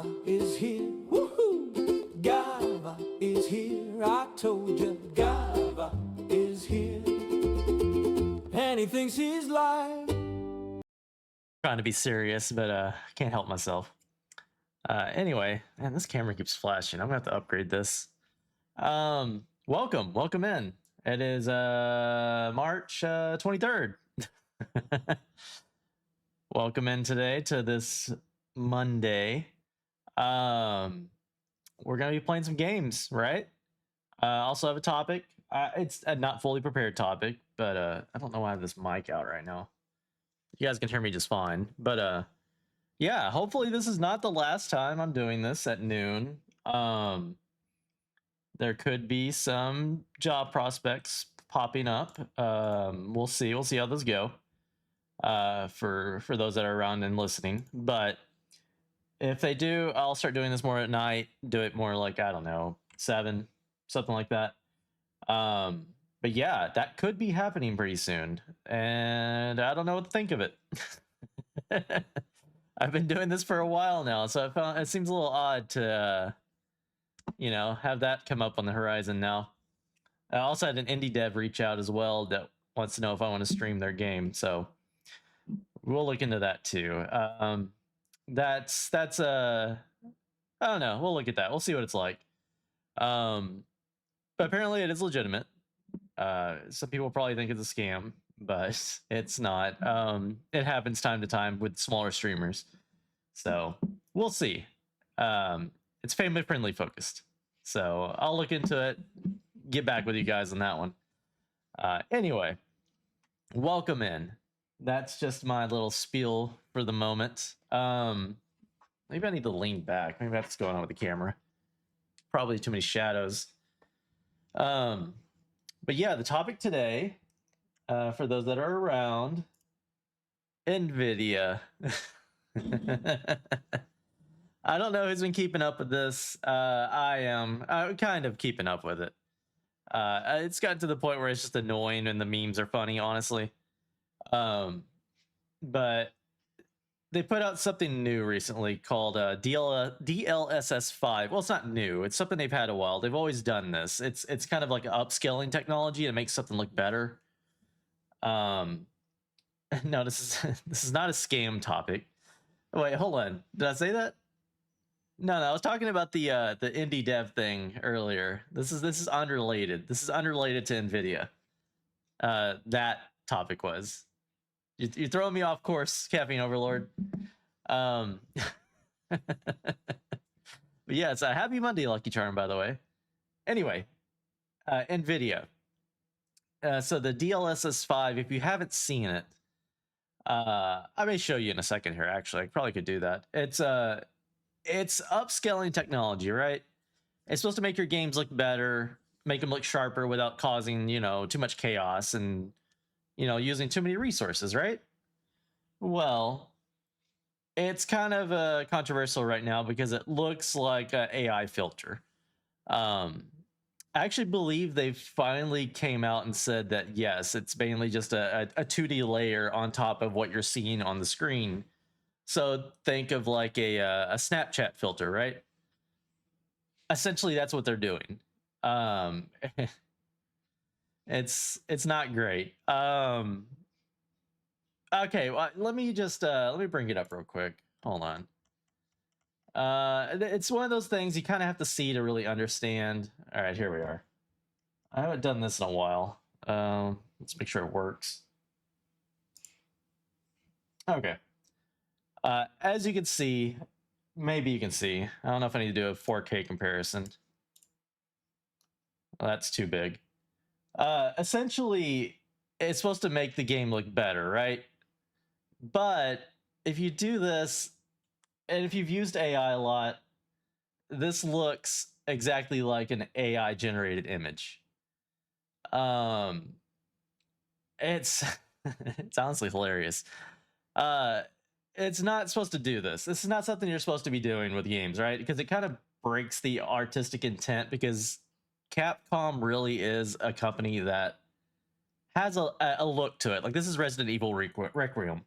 Gava is here. Woohoo! Gava is here. I told you, Gava is here. And he thinks he's live. Trying to be serious, but can't help myself. Anyway, man, this camera keeps flashing. I'm gonna have to upgrade this. Welcome in. It is March 23rd. Welcome in today to this Monday. We're gonna be playing some games, right? Also have a topic. It's a not fully prepared topic, but I don't know why I have this mic out right now. You guys can hear me just fine, but yeah, hopefully this is not the last time I'm doing this at noon. There could be some job prospects popping up. We'll see how those go. For those that are around and listening, but if they do, I'll start doing this more at night. Do it more like, I don't know, 7, something like that. But yeah, that could be happening pretty soon, and I don't know what to think of it. I've been doing this for a while now, so I found it seems a little odd to, have that come up on the horizon now. I also had an indie dev reach out as well that wants to know if I want to stream their game, so we'll look into that too. That's I don't know. We'll look at that. We'll see what it's like. But apparently it is legitimate. Some people probably think it's a scam, but it's not. It happens time to time with smaller streamers, so we'll see. It's family friendly focused, so I'll look into it, get back with you guys on that one. Anyway, welcome in. That's just my little spiel for the moment. Maybe I need to lean back. Maybe that's what's going on with the camera. Probably too many shadows. But yeah, the topic today, for those that are around, Nvidia. I don't know who's been keeping up with this. I am. I'm kind of keeping up with it. It's gotten to the point where it's just annoying and the memes are funny, honestly. But they put out something new recently called DLSS 5. Well, it's not new. It's something they've had a while. They've always done this. It's kind of like an upscaling technology to make something look better. No, this is not a scam topic. Wait, hold on. Did I say that? No, I was talking about the indie dev thing earlier. This is unrelated. This is unrelated to Nvidia. That topic was. You're throwing me off course, Caffeine Overlord. But yeah, it's a happy Monday, Lucky Charm, by the way. Anyway, Nvidia. So the DLSS 5, if you haven't seen it, I may show you in a second here, actually. I probably could do that. It's upscaling technology, right? It's supposed to make your games look better, make them look sharper without causing, too much chaos and, using too many resources, right? Well, it's kind of controversial right now because it looks like an AI filter. I actually believe they finally came out and said that, yes, it's mainly just a 2D layer on top of what you're seeing on the screen. So think of like a Snapchat filter, right? Essentially, that's what they're doing. It's not great. Okay, well, let me bring it up real quick. Hold on. It's one of those things you kind of have to see to really understand. All right, here we are. I haven't done this in a while. Let's make sure it works. Okay. As you can see, maybe you can see. I don't know if I need to do a 4K comparison. Well, that's too big. Essentially, it's supposed to make the game look better, right? But if you do this, and if you've used AI a lot, this looks exactly like an AI generated image. It's it's honestly hilarious. It's not supposed to do this. This is not something you're supposed to be doing with games, right? Because it kind of breaks the artistic intent, because Capcom really is a company that has a look to it. Like, this is Resident Evil Requiem.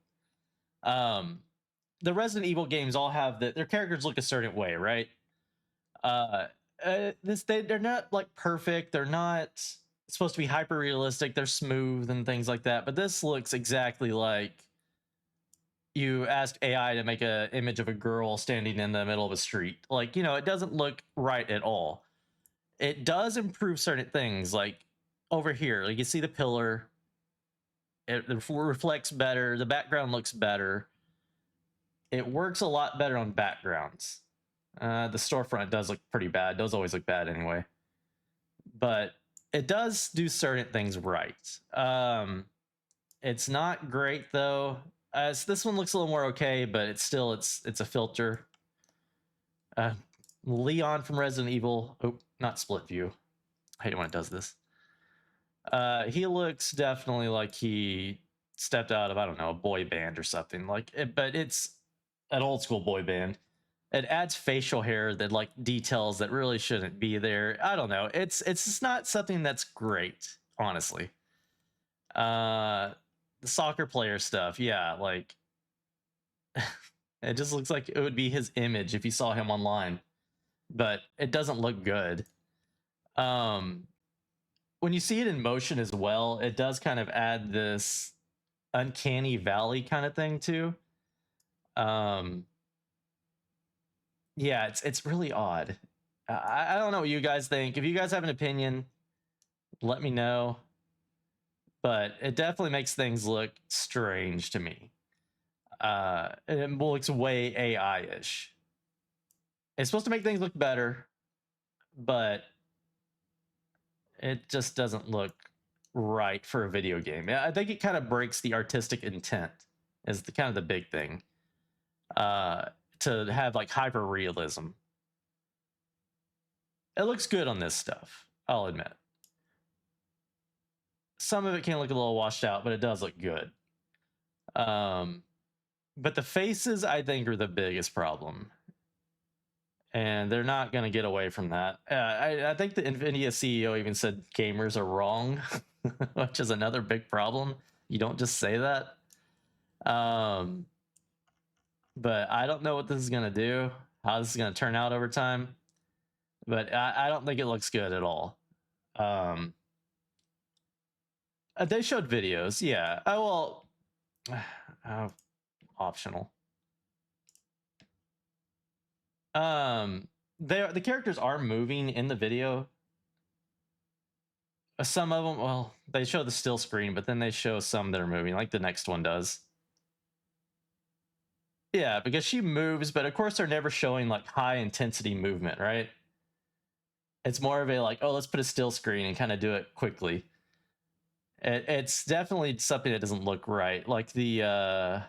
the Resident Evil games all have their characters look a certain way, right? They're not like perfect. They're not supposed to be hyper realistic. They're smooth and things like that. But this looks exactly like you asked AI to make an image of a girl standing in the middle of a street. Like, it doesn't look right at all. It does improve certain things, like over here, like you see the pillar. It reflects better. The background looks better. It works a lot better on backgrounds. The storefront does look pretty bad. Those always look bad anyway. But it does do certain things right. It's not great though. This one looks a little more okay, but it's a filter. Leon from Resident Evil. Oh, not split view. I hate when it does this. He looks definitely like he stepped out of, I don't know, a boy band or something. But it's an old school boy band. It adds facial hair that like details that really shouldn't be there. I don't know. It's just not something that's great, honestly. The soccer player stuff, yeah, like it just looks like it would be his image if you saw him online, but it doesn't look good. When you see it in motion as well, it does kind of add this uncanny valley kind of thing too. Yeah, it's really odd. I don't know what you guys think. If you guys have an opinion, let me know. But it definitely makes things look strange to me. It looks way AI-ish. It's supposed to make things look better, but it just doesn't look right for a video game. I think it kind of breaks the artistic intent, is kind of the big thing. To have like hyper realism. It looks good on this stuff, I'll admit. Some of it can look a little washed out, but it does look good. But the faces, I think, are the biggest problem. And they're not going to get away from that. I think the Nvidia CEO even said gamers are wrong, which is another big problem. You don't just say that. But I don't know what this is going to do, how this is going to turn out over time. But I don't think it looks good at all. They showed videos, yeah. Optional. The characters are moving in the video. Some of them, well, they show the still screen, but then they show some that are moving, like the next one does. Yeah, because she moves, but of course they're never showing like high intensity movement, right? It's more of a like, oh, let's put a still screen and kind of do it quickly. It's definitely something that doesn't look right. Like the oh,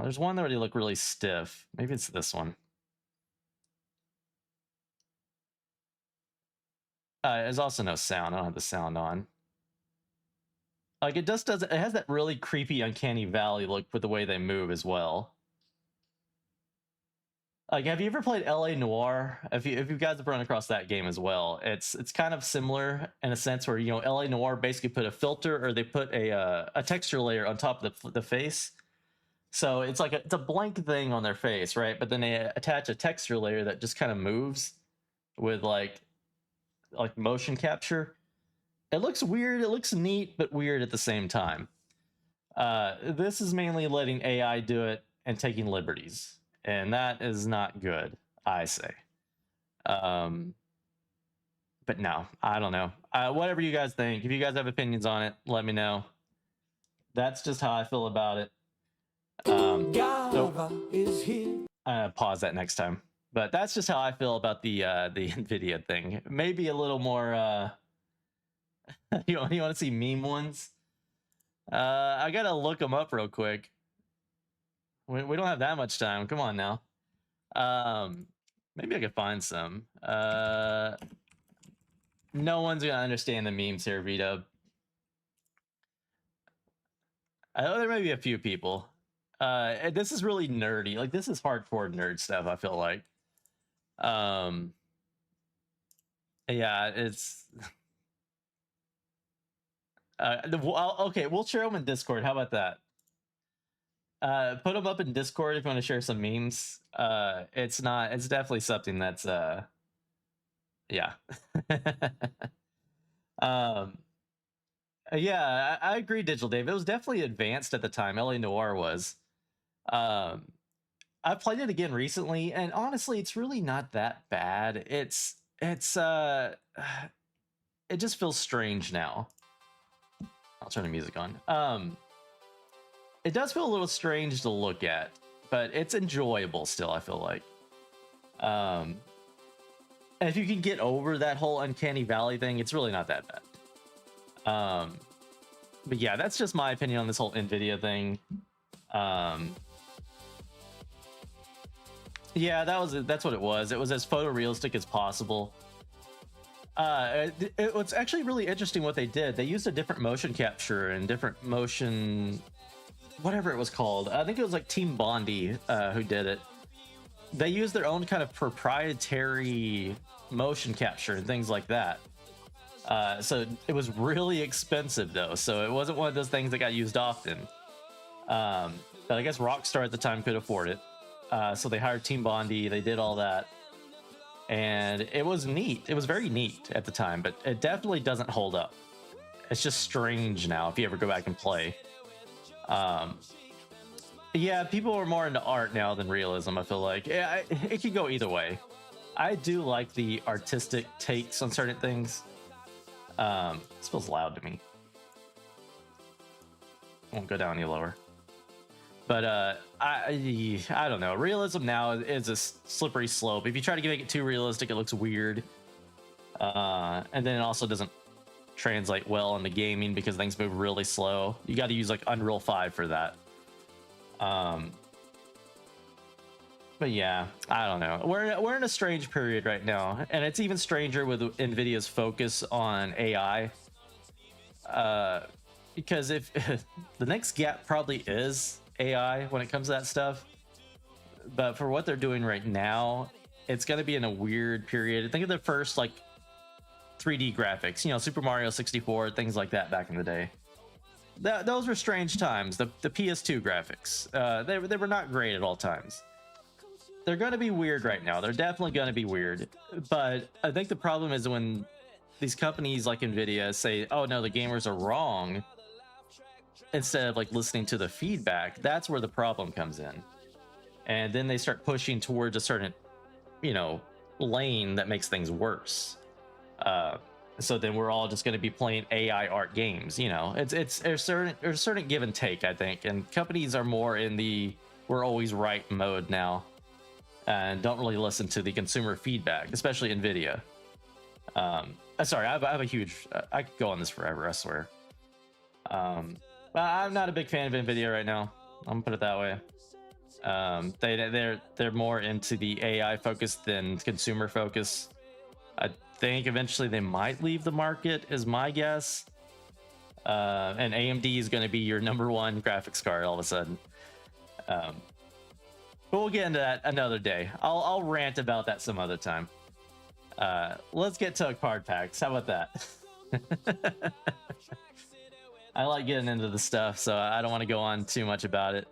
there's one that already look really stiff. Maybe it's this one. There's also no sound. I don't have the sound on. Like it just doesn't. It has that really creepy, uncanny valley look with the way they move as well. Like, have you ever played LA Noire? If you guys have run across that game as well, it's kind of similar in a sense where LA Noire basically put a filter or they put a texture layer on top of the face. So it's like it's a blank thing on their face, right? But then they attach a texture layer that just kind of moves with like motion capture. It looks weird. It looks neat, but weird at the same time. This is mainly letting AI do it and taking liberties, and that is not good, I say. But no, I don't know. Whatever you guys think, if you guys have opinions on it, let me know. That's just how I feel about it. Is here. Pause that next time. But that's just how I feel about the Nvidia thing. Maybe a little more. You want to see meme ones? I gotta look them up real quick. We don't have that much time. Come on now. Maybe I could find some. No one's gonna understand the memes here, Vito. I know there may be a few people. This is really nerdy. Like this is hardcore nerd stuff, I feel like. Yeah, it's okay, we'll share them in Discord. How about that? Put them up in Discord if you want to share some memes. It's definitely something that's yeah. um yeah, I agree, Digital Dave. It was definitely advanced at the time. LA Noir was. Um I played it again recently, and honestly, it's really not that bad. It's it just feels strange now. I'll turn the music on. It does feel a little strange to look at, but it's enjoyable still, I feel like. And if you can get over that whole uncanny valley thing, it's really not that bad. But yeah, that's just my opinion on this whole Nvidia thing. Yeah, that's what it was. It was as photorealistic as possible. It was actually really interesting what they did. They used a different motion capture and different motion, whatever it was called. I think it was like Team Bondi who did it. They used their own kind of proprietary motion capture and things like that. So it was really expensive though. So it wasn't one of those things that got used often. But I guess Rockstar at the time could afford it. So they hired Team Bondi. They did all that. And it was neat. It was very neat at the time, but it definitely doesn't hold up. It's just strange now if you ever go back and play. Yeah, people are more into art now than realism, I feel like. Yeah, it could go either way. I do like the artistic takes on certain things. This feels loud to me. Won't go down any lower. But I don't know. Realism now is a slippery slope. If you try to make it too realistic, it looks weird. And then it also doesn't translate well into gaming because things move really slow. You got to use like Unreal 5 for that. But yeah, I don't know. We're in a strange period right now, and it's even stranger with Nvidia's focus on AI. Because if the next gap probably is AI when it comes to that stuff, but for what they're doing right now, it's going to be in a weird period. Think of the first like 3D graphics, you know, Super Mario 64, things like that back in the day. Those were strange times. The PS2 graphics, they were not great at all times. They're going to be weird right now. They're definitely going to be weird. But I think the problem is when these companies like Nvidia say, oh no, the gamers are wrong, instead of like listening to the feedback, that's where the problem comes in. And then they start pushing towards a certain, you know, lane that makes things worse. So then we're all just going to be playing AI art games. You know, it's there's a certain give and take, I think, and companies are more in the we're always right mode now, and don't really listen to the consumer feedback, especially Nvidia. Sorry, I have a huge. I could go on this forever, I swear. I'm not a big fan of Nvidia right now. I'm gonna put it that way. They're more into the AI focus than consumer focus. I think eventually they might leave the market, is my guess. And AMD is going to be your #1 graphics card all of a sudden. But we'll get into that another day. I'll rant about that some other time. Let's get to card packs. How about that? I like getting into the stuff, so I don't want to go on too much about it.